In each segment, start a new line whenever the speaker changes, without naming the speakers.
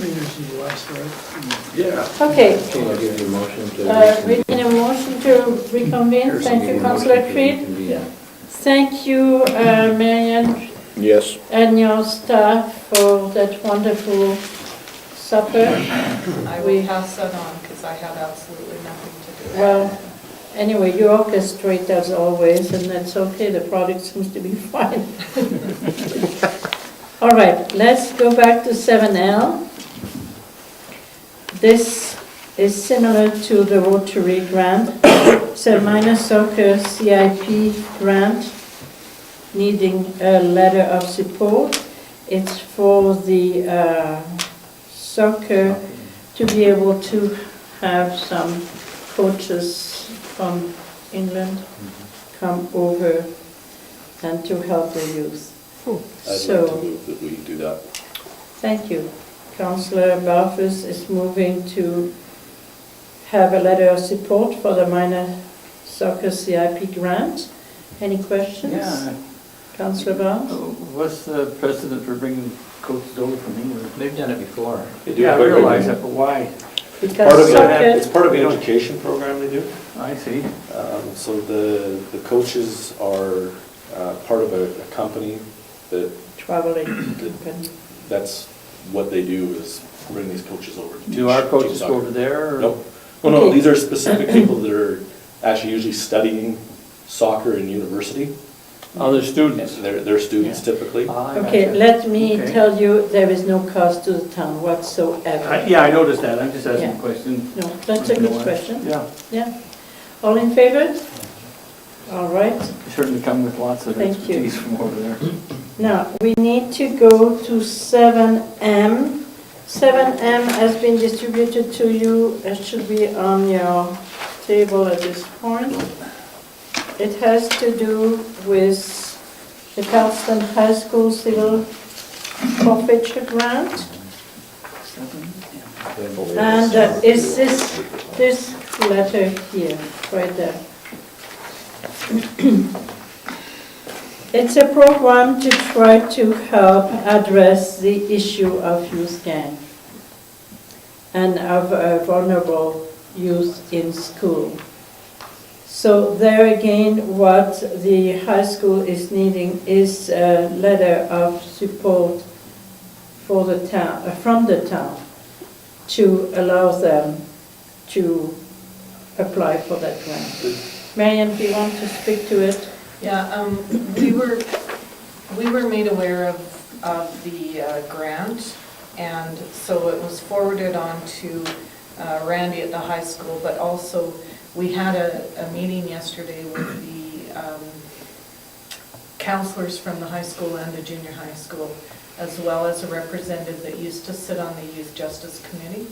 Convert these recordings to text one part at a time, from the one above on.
Leadership West, right?
Yeah.
Okay,
Okay, I'll give you a motion to.
we need a motion to reconvene. Thank you, Councillor Creed.
Yeah.
Thank you, Marian,
Yes.
and your staff for that wonderful supper.
I will pass that on because I have absolutely nothing to do with it.
Well, anyway, you orchestrate as always, and that's okay. The product seems to be fine. All right, let's go back to 7L. This is similar to the Rotary grant. It's a minor soccer CIP grant needing a letter of support. It's for the soccer to be able to have some coaches from England come over and to help the youth.
I'd like
So,
to move that we do that.
thank you. Councillor Barfuss is moving to have a letter of support for the minor soccer CIP grant. Any questions?
Yeah.
Councillor Barnes?
What's the precedent for bringing coaches over from England?
They've done it before.
They do
Yeah, I
quite
realize
regularly.
that, but why?
Part
Because
of it,
soccer,
it's part of an education program they do.
I see.
So the coaches are part of a company that,
traveling company.
that's what they do, is bring these coaches over. to
Do our
teach
coaches
soccer.
go over there? or-
Nope. Well, no,
Okay.
these are specific people that are actually usually studying soccer in university.
Other students?
They're students typically.
Ah, I
Okay,
gotcha.
let me
Okay.
tell you, there is no cost to the town whatsoever.
Yeah, I noticed that, I'm just asking
Yeah.
a question.
No, that's a good question.
Yeah,
Yeah. All in favor? All right.
you certainly come with lots of
Thank you.
expertise from over there.
Now, we need to go to 7M. 7M has been distributed to you. It should be on your table at this point. It has to do with the Cardston High School Civil Forfeiture Grant. And is this letter here, right there. It's a program to try to help address the issue of youth gang and of vulnerable youth in school. So there again, what the high school is needing is a letter of support for the town, from the town, to allow them to apply for that grant. Marian, do you want to speak to it?
Yeah, we were made aware of the grant, and so it was forwarded on to Randy at the high school, but also we had a meeting yesterday with the counselors from the high school and the junior high school, as well as a representative that used to sit on the Youth Justice Committee,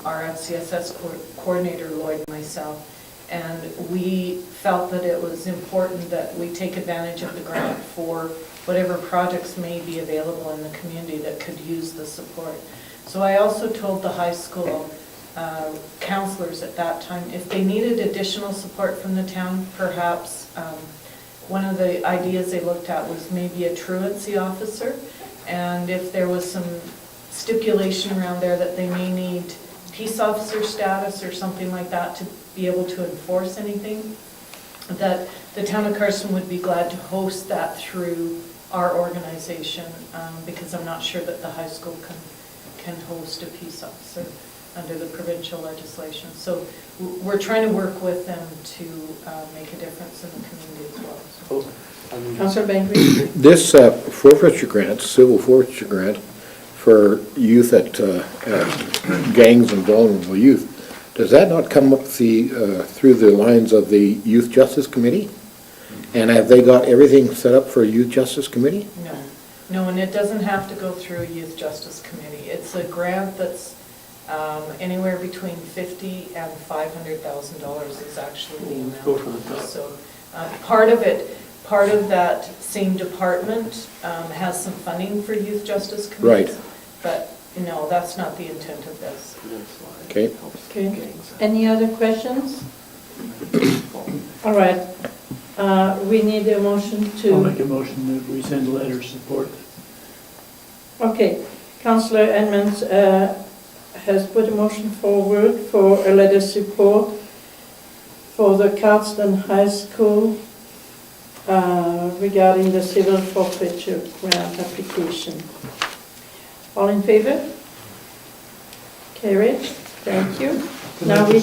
our FCSS coordinator, Lloyd, and myself. And we felt that it was important that we take advantage of the grant for whatever projects may be available in the community that could use the support. So I also told the high school counselors at that time, if they needed additional support from the town, perhaps one of the ideas they looked at was maybe a truancy officer. And if there was some stipulation around there that they may need peace officer status or something like that to be able to enforce anything, that the town of Cardston would be glad to host that through our organization, because I'm not sure that the high school can host a peace officer under the provincial legislation. So we're trying to work with them to make a difference in the community as well. So.
Councillor Bengry?
This forfeiture grant, civil forfeiture grant for youth at gangs and vulnerable youth, does that not come up through the lines of the Youth Justice Committee? And have they got everything set up for a Youth Justice Committee?
No, and it doesn't have to go through a Youth Justice Committee. It's a grant that's anywhere between $50,000 and $500,000 is actually the amount. So part of that same department has some funding for Youth Justice Committees.
Right.
But no, that's not the intent of this.
Okay.
Okay. Any other questions? All right. We need a motion to...
I'll make a motion that we send a letter of support.
Okay. Councillor Edmonds has put a motion forward for a letter support for the Cardston High School regarding the civil forfeiture grant application. All in favor? Carried. Thank you. Now we,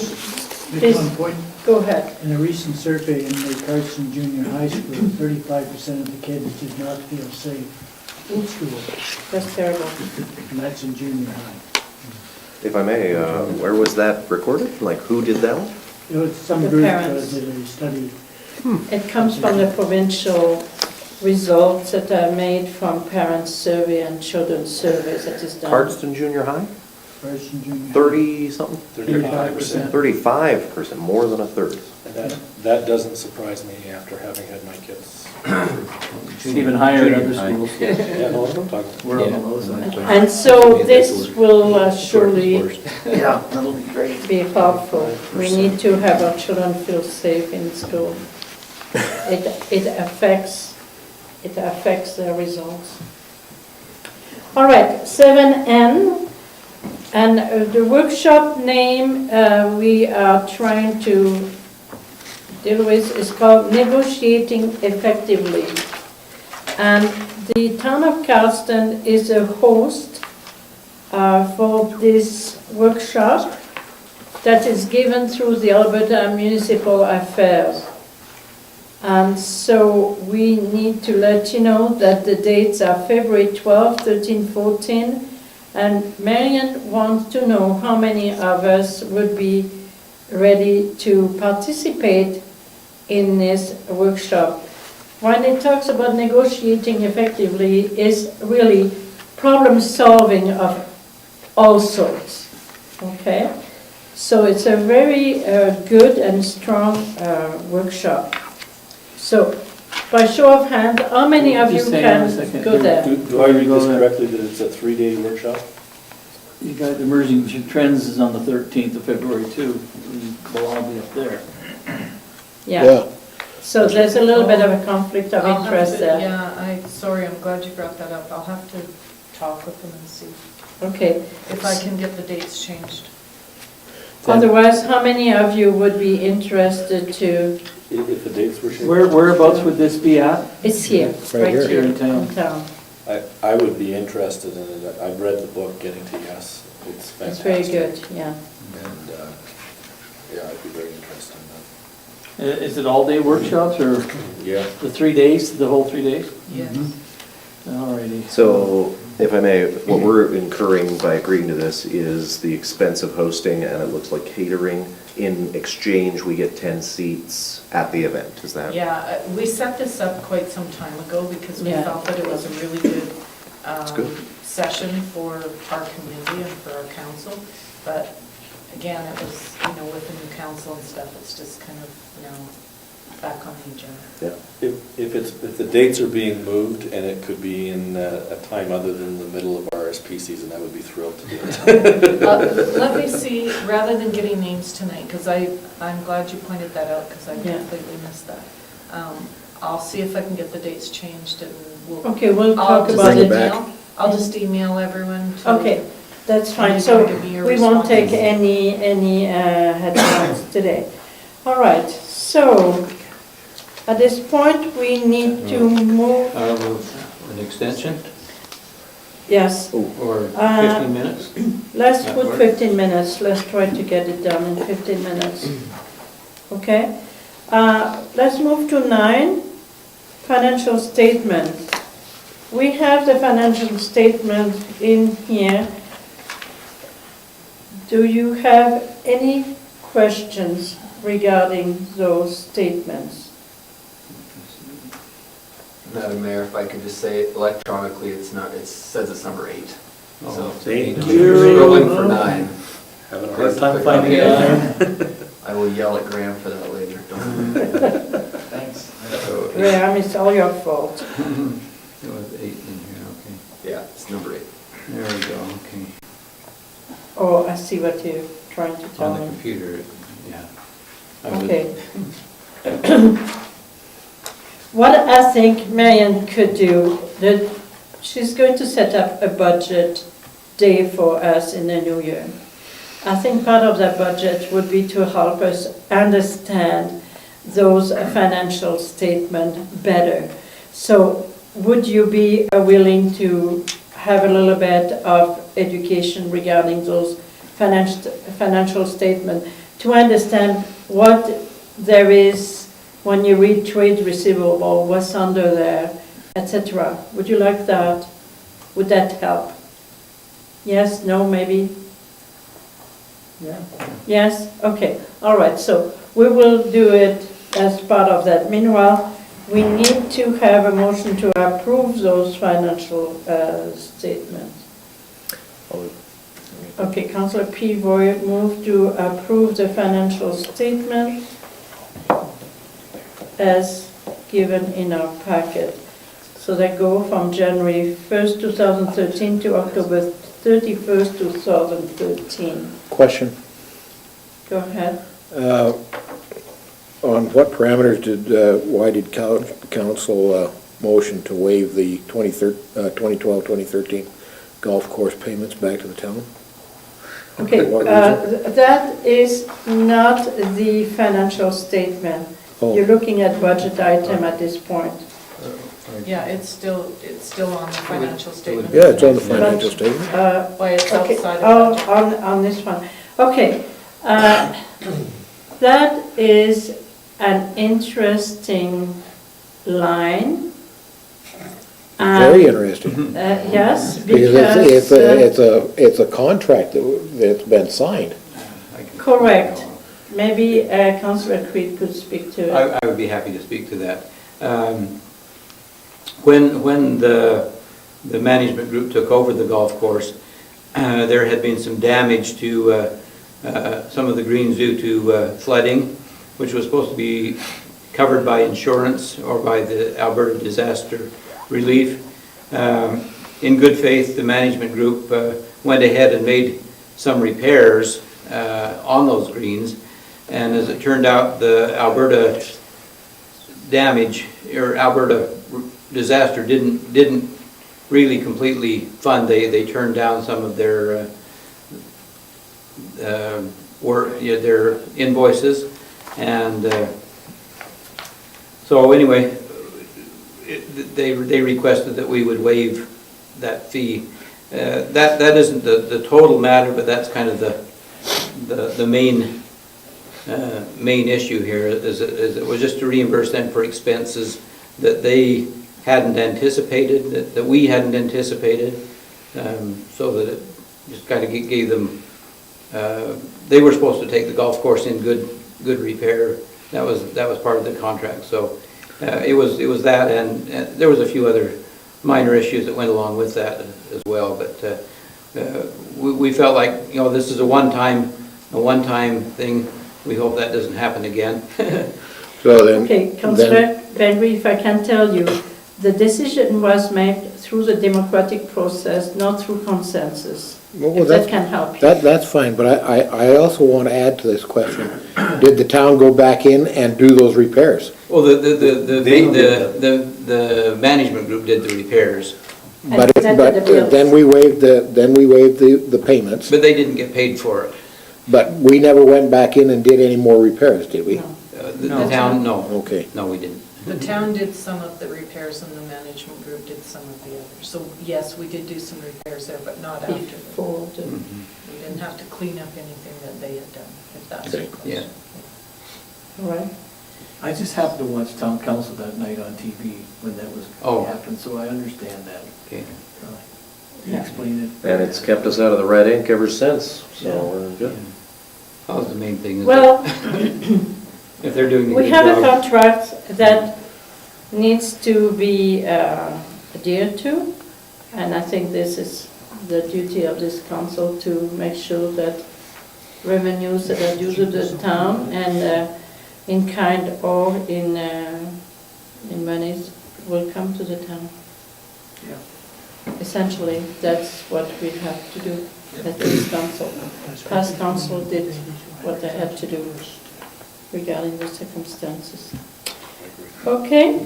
Just one point,
go ahead.
in a recent survey in the Cardston Junior High School, 35% of the kids did not feel safe in school,
That's terrible.
and that's in junior high.
If I may, where was that recorded? Like, who did that one?
You know, it's some
The
group
parents.
did a study.
It comes from the provincial results that are made from parents' survey and children's surveys that is done.
Cardston Junior High?
Cardston Junior High.
35%.
30-something? 35%, more than a third.
And that doesn't surprise me after having had my kids.
It's even higher in other schools.
Yeah, no, I'm talking.
We're on the low side.
And so this will surely
Yeah, that'll be great.
be helpful. We need to have our children feel safe in school. It affects their results. All right, 7N, and the workshop name we are trying to deal with is called Negotiating Effectively. And the town of Cardston is a host for this workshop that is given through the Alberta Municipal Affairs. And so we need to let you know that the dates are February 12, 13, 14, and Marian wants to know how many of us would be ready to participate in this workshop. When it talks about negotiating effectively, is really problem solving of all sorts, okay? So it's a very good and strong workshop. So, by show of hand, how many of you
Just hang on a
can
second.
go there?
Do I read this correctly, that it's a 3-day workshop?
You got Emerging Trends is on the 13th of February too. We'll all be up there.
Yeah, so there's a little bit of a conflict of
I'll have
interest
to-
there.
Yeah, sorry, I'm glad you brought that up. I'll have to talk with them and see
Okay,
if I can get the dates changed.
otherwise, how many of you would be interested to,
If the dates were changed?
Whereabouts would this be at?
it's here, right
here.
here
Here in
in
town.
town.
I would be interested in it. I've read the book, Getting to Yes. It's
It's
fantastic.
very good, yeah.
And, yeah, I'd be very interested in
Is it all-day workshops or
that. Yeah.
the 3 days, the whole 3 days?
Yes.
Alrighty.
So, if I may, what we're incurring by agreeing to this is the expense of hosting, and it looks like catering. In exchange, we get 10 seats at the event, is that?
Yeah, we set this up quite some time ago because we
Yeah.
felt that it was a really good
good.
session for our community and for our council. But again, it was, with the new council and stuff, it's just kind of, back on the agenda.
Yeah. If the dates are being moved and it could be in a time other than the middle of RSP season, I would be thrilled to do it.
Let me see, rather than getting names tonight, because I'm glad you pointed that out, because I
Yeah.
completely missed that. I'll see if I can get the dates changed, and we'll.
Okay, we'll
I'll
talk
just
about
Bring it
it.
back.
email- I'll just email everyone to.
Okay, that's fine,
You
so
can give me your
we won't take
responses.
any headlines today. All right, so at this point, we need to move,
An extension
yes,
or
Uh,
15 minutes?
let's
That
put
work?
15 minutes, let's try to get it done in 15 minutes. Okay? Let's move to 9, financial statement. We have the financial statement in here. Do you have any questions regarding those statements?
Madam Mayor, if I could just say electronically, it says it's number 8. So
Thank
scrolling for 9.
Having a hard time finding it.
I will yell at Graham for that later. Don't worry. Thanks. So,
Graham, it's all your fault.
There was 8 in here, okay.
yeah, it's number 8.
There we go, okay.
Oh, I see what you're trying to tell
On the
me.
computer, yeah. I would-
Okay. What I think Marian could do, that she's going to set up a budget day for us in the new year. I think part of that budget would be to help us understand those financial statements better. So would you be willing to have a little bit of education regarding those financial statements to understand what there is when you read trade receivable, what's under there, etc.? Would you like that? Would that help? Yes, no, maybe?
Yeah.
Yes? Okay, all right, so we will do it as part of that. Meanwhile, we need to have a motion to approve those financial statements. Okay, Councillor Peavoy moved to approve the financial statement as given in our packet. So they go from January 1st, 2013 to October 31st, 2013.
Question,
Go ahead.
on what parameters why did council motion to waive the 2012-2013 golf course payments back to the town?
Okay,
What reason?
that is not the financial statement.
Oh.
You're looking at budget item at this point.
Yeah, it's still on the financial statement.
Yeah, it's on the financial statement.
Why it's
Okay,
outside of budget.
on this one. Okay, that is an interesting line.
Very interesting.
Yes,
Because it's a contract that's been signed.
correct. Maybe Councillor Creed could speak to it.
I would be happy to speak to that. When the management group took over the golf course, there had been some damage to some of the greens due to flooding, which was supposed to be covered by insurance or by the Alberta Disaster Relief. In good faith, the management group went ahead and made some repairs on those greens, and as it turned out, the Alberta damage or Alberta disaster didn't really completely fund. They turned down some of their their invoices, and so anyway, they requested that we would waive that fee. That isn't the total matter, but that's kind of the main issue here. Is it was just to reimburse them for expenses that they hadn't anticipated, that we hadn't anticipated, so that it just kind of gave them. They were supposed to take the golf course in good repair. That was part of the contract. So it was that, and there was a few other minor issues that went along with that as well. But we felt like, you know, this is a one-time thing. We hope that doesn't happen again.
So then.
Okay, Councillor Bengry, if I can tell you, the decision was made through the democratic process, not through consensus. If that can help you.
That's fine, but I also want to add to this question. Did the town go back in and do those repairs?
Well, the management group did the repairs,
But
presented the bills.
then we waived the payments,
but they didn't get paid for it.
but we never went back in and did any more repairs, did we?
No.
The town, no.
Okay.
No, we didn't.
The town did some of the repairs and the management group did some of the others. So yes, we did do some repairs there, but not after.
Before the-
We didn't have to clean up anything that they had done, if that's
Okay.
your question.
Yeah.
All right.
I just happened to watch town council that night on TV when that was
Oh.
happened, so I understand that.
Okay.
You explained it.
And it's kept us out of the red ink ever since, so we're good.
That was the main thing. is
Well,
if they're doing a
we
good
have a
job.
contract that needs to be adhered to, and I think this is the duty of this council to make sure that revenues that are due to the town and in kind or in monies will come to the town.
Yeah.
Essentially, that's what we have to do at this council. Past council did what they had to do regarding the circumstances. Okay,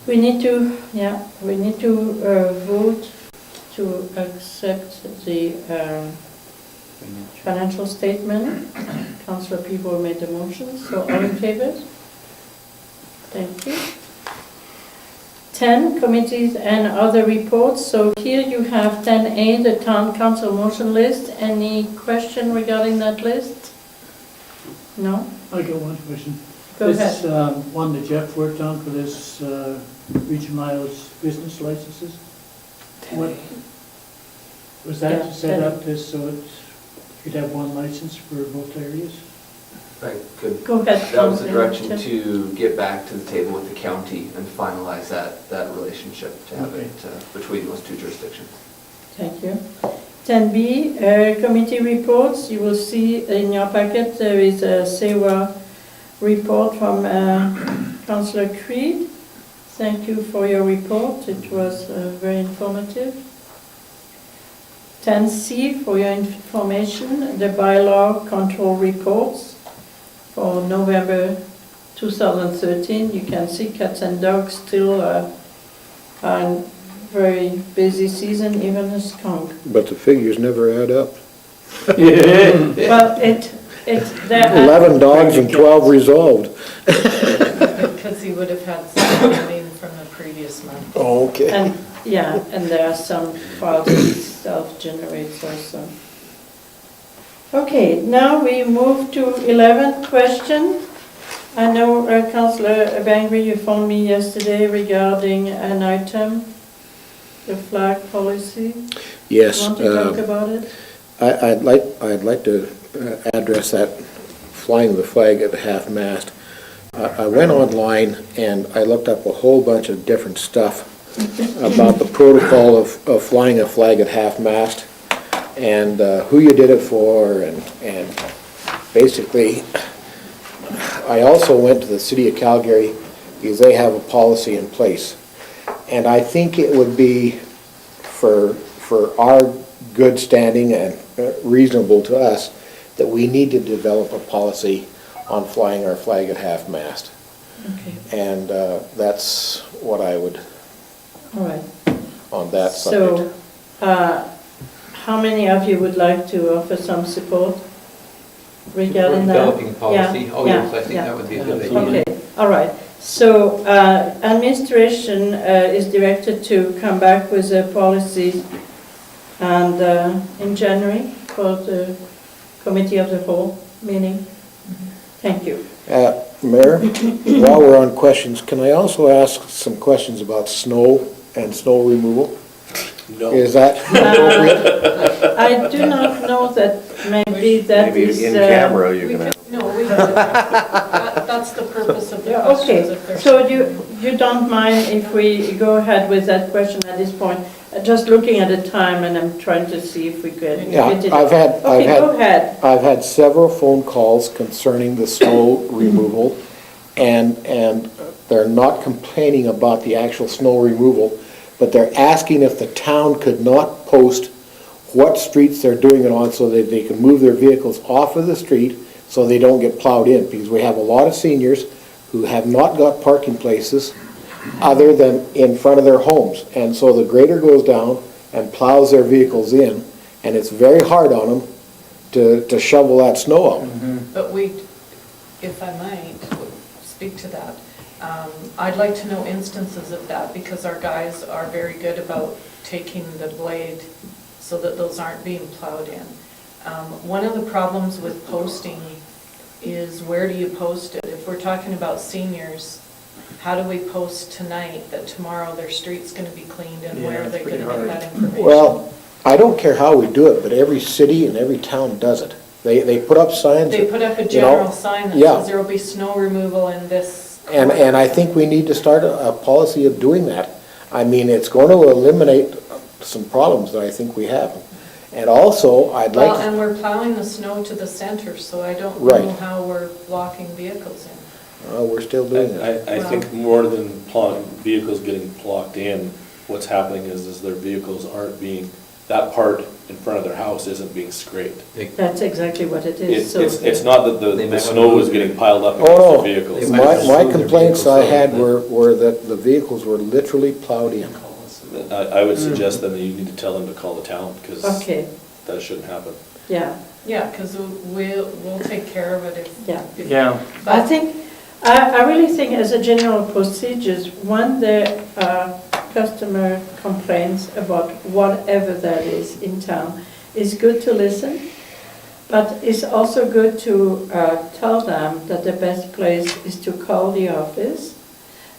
we need to vote to accept the financial statement. Councillor Peavoy made the motion, so all in favor? Thank you. 10, committees and other reports. So here you have 10A, the town council motion list. Any question regarding that list? No?
I got one question.
Go
This
ahead.
one that Jeff worked on for this Region Miles business licenses, what, was that
Yeah,
to set
that-
up this so you'd have one license for both areas?
I could,
Go ahead.
that was the
Councillor.
direction to get back to the table with the county and finalize that relationship, to have it between those two jurisdictions.
Thank you. 10B, committee reports. You will see in your packet there is a SEWA report from Councillor Creed. Thank you for your report. It was very informative. 10C, for your information, the bylaw control reports for November 2013. You can see cats and dogs still are in very busy season, even a skunk.
But the figures never add up.
Well, there are
11 dogs and 12 resolved.
Because he would have had some coming from the previous month.
Okay.
And, yeah, and there are some files that self-generates also. Okay, now we move to 11th question. I know Councillor Bengry, you phoned me yesterday regarding an item, the flag policy.
Yes.
Want to talk about it?
I'd like to address that flying the flag at half-mast. I went online and I looked up a whole bunch of different stuff about the protocol of flying a flag at half-mast and who you did it for, and basically, I also went to the City of Calgary because they have a policy in place. And I think it would be for our good standing and reasonable to us that we need to develop a policy on flying our flag at half-mast.
Okay,
And that's what I would,
all right.
on that subject.
So, how many of you would like to offer some support regarding that?
Developing policy,
Yeah,
oh yes, I
yeah,
think
yeah.
that would be a good idea.
Okay, all right. So administration is directed to come back with a policy and in January for the committee of the whole meeting. Thank you.
Mayor, while we're on questions, can I also ask some questions about snow and snow removal?
No.
Is that appropriate?
I do not know that maybe that
Maybe
is...
in camera, you're
We
gonna.
could, no, we could, that's the purpose of the
Yeah,
questions.
okay,
if there's-
so you don't mind if we go ahead with that question at this point? Just looking at the time, and I'm trying to see if we could
Yeah,
fit it.
I've
Okay, go ahead.
had several phone calls concerning the snow removal, and they're not complaining about the actual snow removal, but they're asking if the town could not post what streets they're doing it on so that they can move their vehicles off of the street so they don't get plowed in, because we have a lot of seniors who have not got parking places other than in front of their homes. And so the grader goes down and plows their vehicles in, and it's very hard on them to shovel that snow out.
But we, if I might, speak to that. I'd like to know instances of that, because our guys are very good about taking the blade so that those aren't being plowed in. One of the problems with posting is, where do you post it? If we're talking about seniors, how do we post tonight that tomorrow their street's going to be cleaned, and where are they going to get that information?
Well, I don't care how we do it, but every city and every town does it. They put up signs.
They put up a
you know,
general sign that
yeah.
says there will be snow removal in this.
And I think we need to start a policy of doing that. I mean, it's going to eliminate some problems that I think we have. And also, I'd like
Well,
to...
and we're plowing the snow to the center, so I don't
Right.
know how we're blocking vehicles in.
We're still doing it.
I think more than vehicles getting blocked in, what's happening is their vehicles aren't being, that part in front of their house isn't being scraped.
That's exactly what it is. So
It's not that
They
the
might
snow
wanna
is
move
getting
it.
piled up against
Oh,
the vehicles.
They might
my
move their
complaints
vehicles
I
so
had
that-
were that the vehicles were literally plowed in.
I would suggest then that you need to tell them to call the town, because
Okay,
that shouldn't happen.
yeah,
Yeah, because we'll take care of it if.
yeah.
Yeah,
I think, I really think as a general procedures, when there are customer complaints about whatever that is in town, it's good to listen, but it's also good to tell them that the best place is to call the office,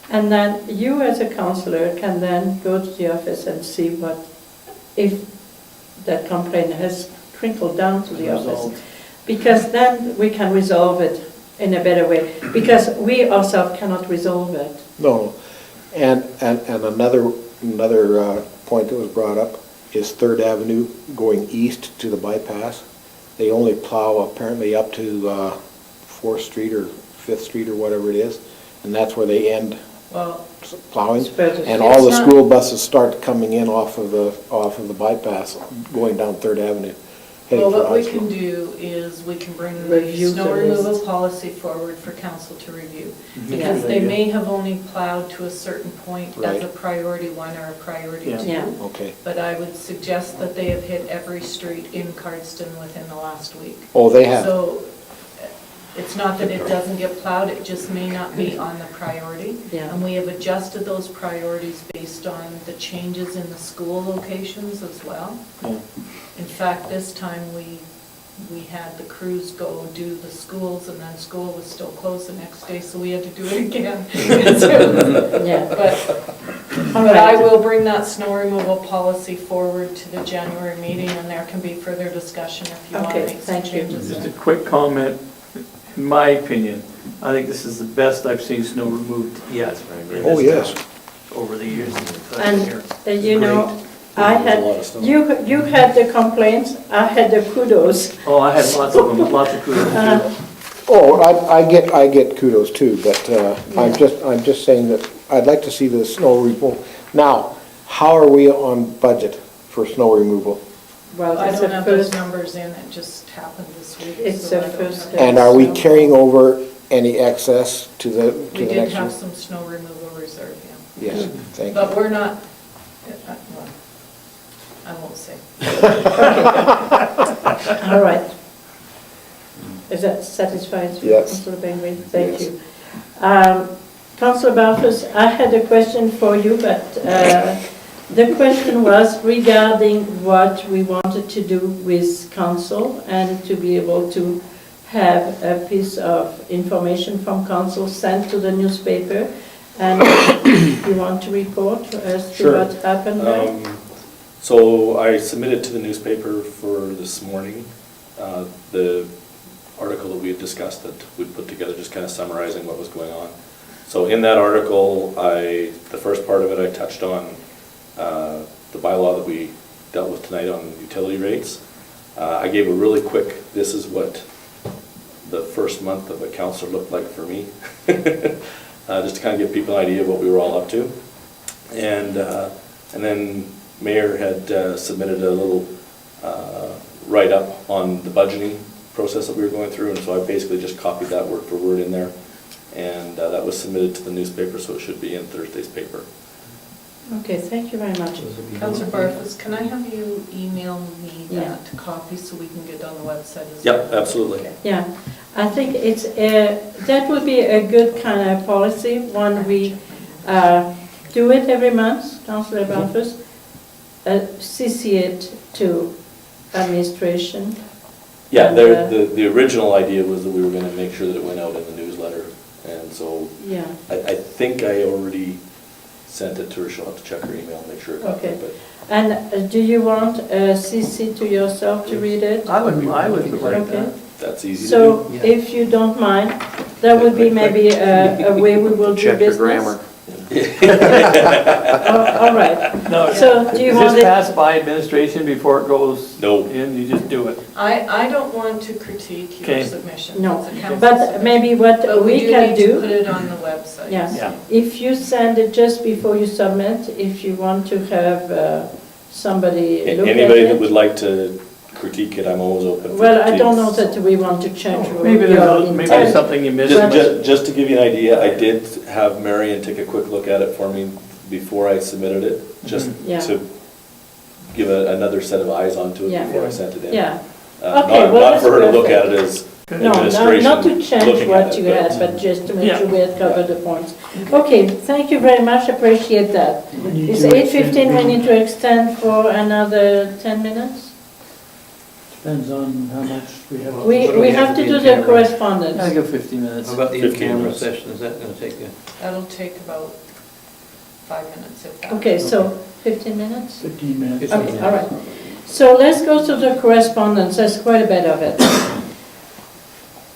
and then you as a councillor can then go to the office and see what, if that complaint has trickled down to the office. Because then we can resolve it in a better way, because we ourselves cannot resolve it.
No, and another point that was brought up is Third Avenue going east to the bypass. They only plow apparently up to 4th Street or 5th Street or whatever it is, and that's where they end
Well,
plowing.
It's better.
And all the
It's not-
school buses start coming in off of the bypass, going down Third Avenue, heading
well,
for
what
high
we
school.
can do is we can bring
Review
the snow
the
removal
list.
policy forward for council to review.
Mhm.
Because
Good
they
idea.
may have only plowed to a certain point as
Right.
a priority 1 or a priority
Yeah.
2.
Yeah.
Okay.
But I would suggest that they have hit every street in Cardston within the last week.
Oh, they have.
So it's not that it doesn't get plowed, it just may not be on the priority.
Yeah.
And we have adjusted those priorities based on the changes in the school locations as well.
yeah.
In fact, this time we had the crews go do the schools, and then school was still closed the next day, so we had to do it again.
Yeah. All
But I
right.
will bring that snow removal policy forward to the January meeting, and there can be further discussion if you want to
Okay,
make some
thank you.
changes.
Just a quick comment, in my opinion, I think this is the best I've seen snow removed yet. in
Oh,
this
yes.
town Over the years that I've
And
been here.
you know, I
There's a
had,
lot of snow.
you had the complaints, I had the kudos.
Oh, I had lots of them, lots of kudos.
Uh,
Oh, I get kudos too, but I'm just saying that I'd like to see the snow removal. Now, how are we on budget for snow removal?
Well,
I
it's
don't
the
have those
first,
numbers in, it just happened this week.
It's
so
the
I don't
first
have
day.
those.
And are we carrying over any excess to the
We did
next
have
year?
some snow removal reserve, yeah.
Yes, thank you.
But we're not, well, I won't say.
all right. Is that satisfied you,
Yes.
Councillor Bengry? Thank
Yes.
you. Councillor Barfuss, I had a question for you, but the question was regarding what we wanted to do with council and to be able to have a piece of information from council sent to the newspaper. And you want to report as to
Sure.
what happened there?
So I submitted to the newspaper for this morning, the article that we had discussed that we'd put together, just kind of summarizing what was going on. So in that article, the first part of it, I touched on the bylaw that we dealt with tonight on utility rates. I gave a really quick, this is what the first month of a councillor looked like for me, just to kind of give people an idea of what we were all up to. And then Mayor had submitted a little write-up on the budgeting process that we were going through, and so I basically just copied that word for word in there, and that was submitted to the newspaper, so it should be in Thursday's paper.
Okay, thank you very much.
Councillor Barfuss, can I have you email me
Yeah.
that copy so we can get on the website as well?
Yep, absolutely.
Okay.
Yeah, I think it's, that would be a good kind of policy, when we do it every month, Councillor Barfuss, CC it to administration.
Yeah,
And,
the original idea was that we were gonna make sure that it went out in the newsletter, and so
Yeah,
I think I already sent it to her. She'll have to check her email and make sure it got there,
Okay.
but
and do you want CC to yourself to read it?
I would like
Okay.
that.
that's easy to
So
do.
if you don't mind, that would be maybe a way we will do
Check your
business.
grammar.
Oh, all right.
No,
So do you
is
want
this
it?
passed by administration before it goes
No.
in? You just do it?
I don't want to critique your
Okay.
submission.
No,
It's a council
but
submission.
maybe what
But
we
do
can
need to
do.
put it on the website.
Yeah.
Yeah.
If you send it just before you submit, if you want to have somebody look at
Anybody that would
it.
like to critique it, I'm always open. for
Well, I don't know
critiques.
that we want to change your
Maybe there's
intent.
something you missed.
Just to give you an idea, I did have Marian take a quick look at it for me before I submitted it, just
Yeah.
to give another set of eyes onto it
Yeah.
before I sent it in.
Yeah.
Not
Okay, well,
not
that's
for her to look
perfect.
at it as
No,
administration.
not to change
looking
what
at it,
you had, but just to make
Yeah.
sure we had covered the points. Okay, thank you very much, appreciate that.
We need
It's
to
8:15, we
extend-
need to extend for another 10 minutes?
Depends on how much we have.
We
What do we
have
have
to
to
do
be
the
in camera?
correspondence.
I go 15 minutes.
How about the
15
in-camera
minutes.
session, is that gonna take you?
That'll take about 5 minutes if that.
Okay, so 15 minutes?
15 minutes.
15
Okay, all right. So let's go to the correspondence, there's quite a bit of it.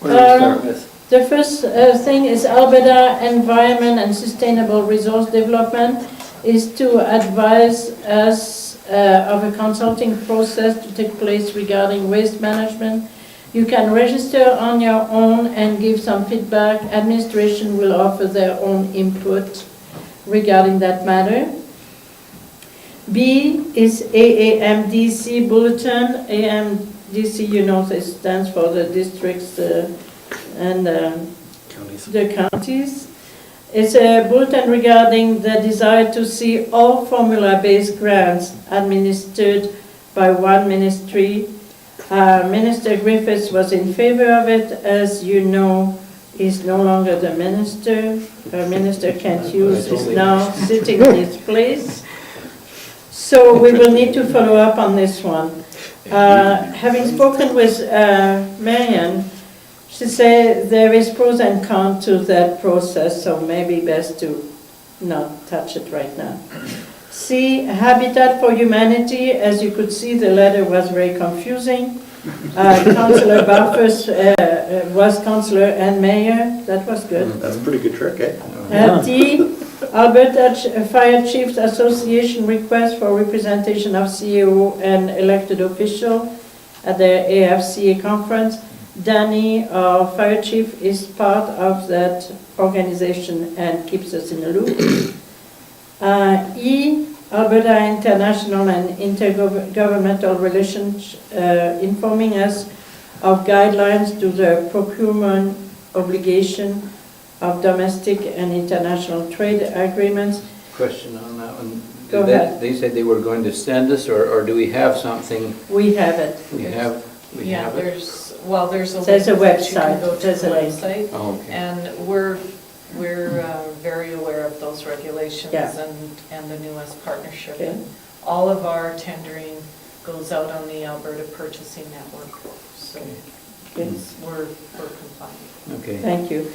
Where do we start with?
The first thing is Alberta Environment and Sustainable Resource Development is to advise us of a consulting process to take place regarding waste management. You can register on your own and give some feedback. Administration will offer their own input regarding that matter. B is AAMDC Bulletin. AMDC, you know, it stands for the districts and
Counties.
the counties. It's a bulletin regarding the desire to see all formula-based grants administered by one ministry. Minister Griffiths was in favor of it. As you know, he's no longer the minister. Minister Kent Hughes is now sitting in his place. So we will need to follow up on this one. Having spoken with Marian, she said there is pros and cons to that process, so maybe best to not touch it right now. C, Habitat for Humanity. As you could see, the letter was very confusing. Councillor Barfuss was councillor and mayor. That was good.
That's a pretty good trick, eh?
D, Alberta Fire Chiefs Association request for representation of CEO and elected official at the AFCA conference. Danny, our fire chief, is part of that organization and keeps us in the loop. E, Alberta International and Intergovernmental Relations informing us of guidelines to the procurement obligation of domestic and international trade agreements.
Question on that one.
Go
They-
ahead.
They said they were going to send us, or do we have something?
We have it.
We have
Yeah,
it?
there's a
There's a
link that you can
website.
go to
There's
the
a link.
website.
Oh, okay.
And we're very aware of those regulations
Yeah.
and the newest partnership.
Okay.
And all of our tendering goes out on the Alberta Purchasing Network, so
Okay.
we're compliant.
Okay.
Thank you.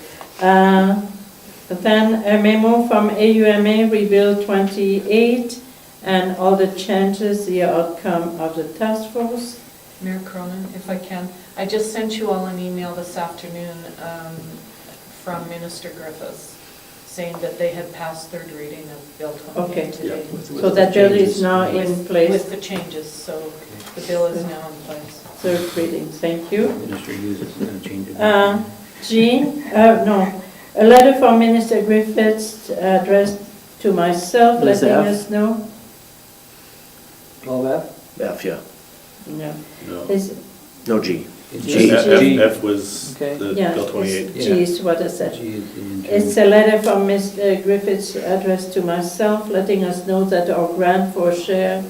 Then a memo from AUMA Rebuild 28 and all the changes, the outcome of the task force.
Mayor Kronen, if I can, I just sent you all an email this afternoon from Minister Griffiths saying that they had passed third reading of Bill 28
Okay.
today.
So that bill is now in place,
With the changes, so the bill is now in place.
third reading, thank you.
Minister Hughes is going to change it.
G, a letter from Minister Griffiths addressed to myself,
Ms.
letting
F.
us know.
All that?
F, yeah.
No.
No.
Is
No, G.
It's
G.
G.
F was
Okay.
the
Yeah,
Bill 28.
it's G is what I said.
G is the interim.
It's a letter from Mr. Griffiths addressed to myself, letting us know that our grant for shared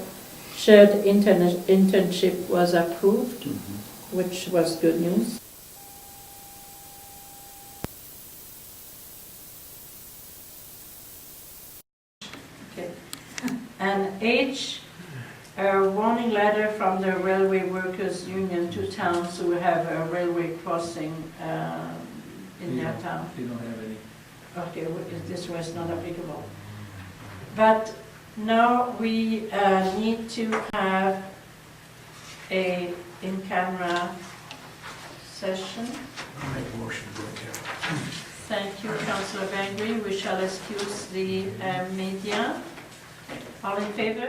internship was approved,
Mhm.
which was good news. Okay. And H, a warning letter from the Railway Workers Union to towns who have a railway crossing in their town.
You don't have any.
Okay, this was not applicable. But now we need to have a in-camera session. Thank you, Councillor Bengry. We shall excuse the media. All in favor?